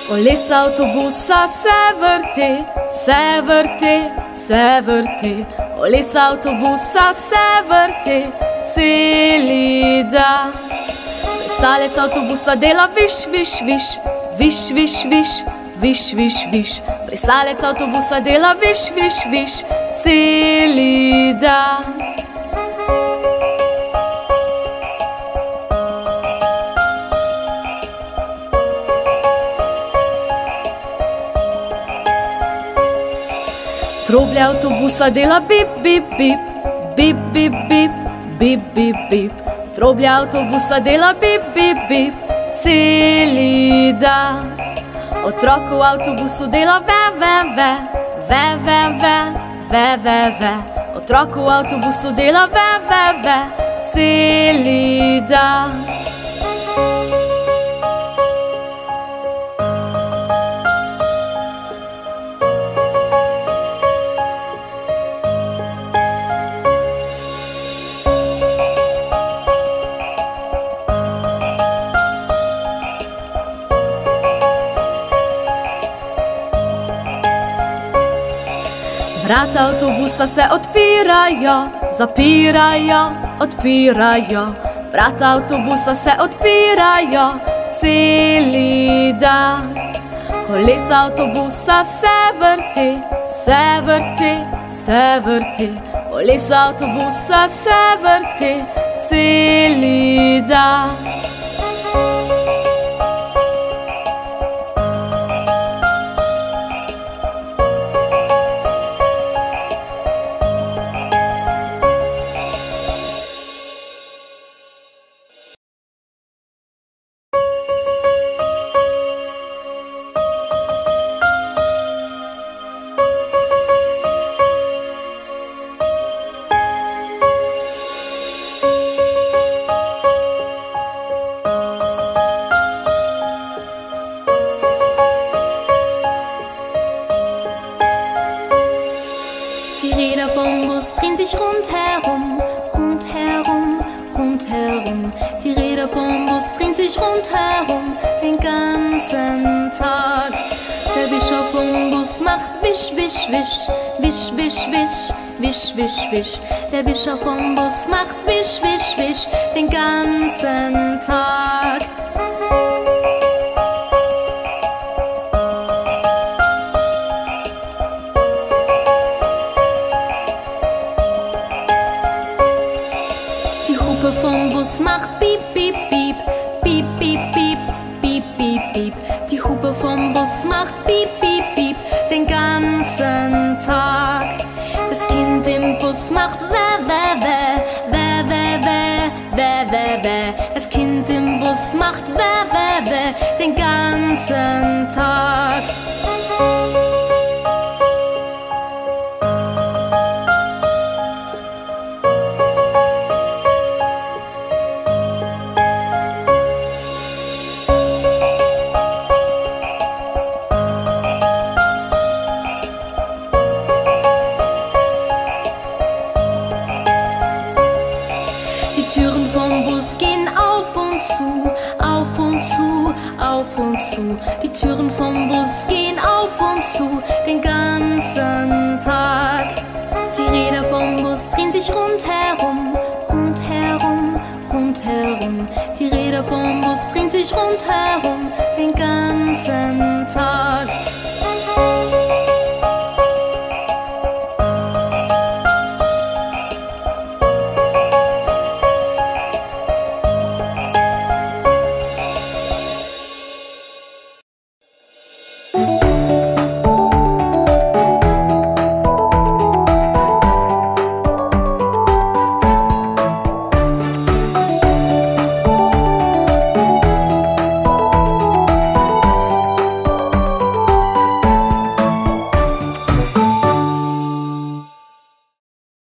Колеса автобуса се върти, се върти, се върти. Колеса автобуса се върти цели да. Преsalec автобуса дела виш, виш, виш, виш, виш, виш, виш, виш, виш. Преsalec автобуса дела виш, виш, виш цели да. Тробля автобуса дела бип, бип, бип, бип, бип, бип, бип, бип, бип. Тробля автобуса дела бип, бип, бип цели да. Otrok v avtobusu dela ve, ve, ve, ve, ve, ve, ve, ve, ve. Otrok v avtobusu dela ve, ve, ve celi da. Vrata avtobusa se odpirajo, zapirajo, odpirajo. Vrata avtobusa se odpirajo celi dan. Kolesa avtobusa se vrti, se vrti, se vrti. Kolesa avtobusa se vrti celi dan. Rundherum, rundherum, rundherum. Die Räder vom Bus drehen sich rundherum den ganzen Tag. Der Bischof vom Bus macht wisch, wisch, wisch, wisch, wisch, wisch, wisch, wisch, wisch. Der Bischof vom Bus macht wisch, wisch, wisch den ganzen Tag. Vom Bus macht piep, piep, piep, piep, piep, piep, piep, piep, piep. Die Hupe vom Bus macht piep, piep, piep den ganzen Tag. Das Kind im Bus macht wä, wä, wä, wä, wä, wä, wä, wä, wä. Das Kind im Bus macht wä, wä, wä den ganzen Tag. Auf und zu, die Türen vom Bus gehen auf und zu den ganzen Tag. Die Räder vom Bus drehen sich rundherum, rundherum, rundherum. Die Räder vom Bus drehen sich rundherum den ganzen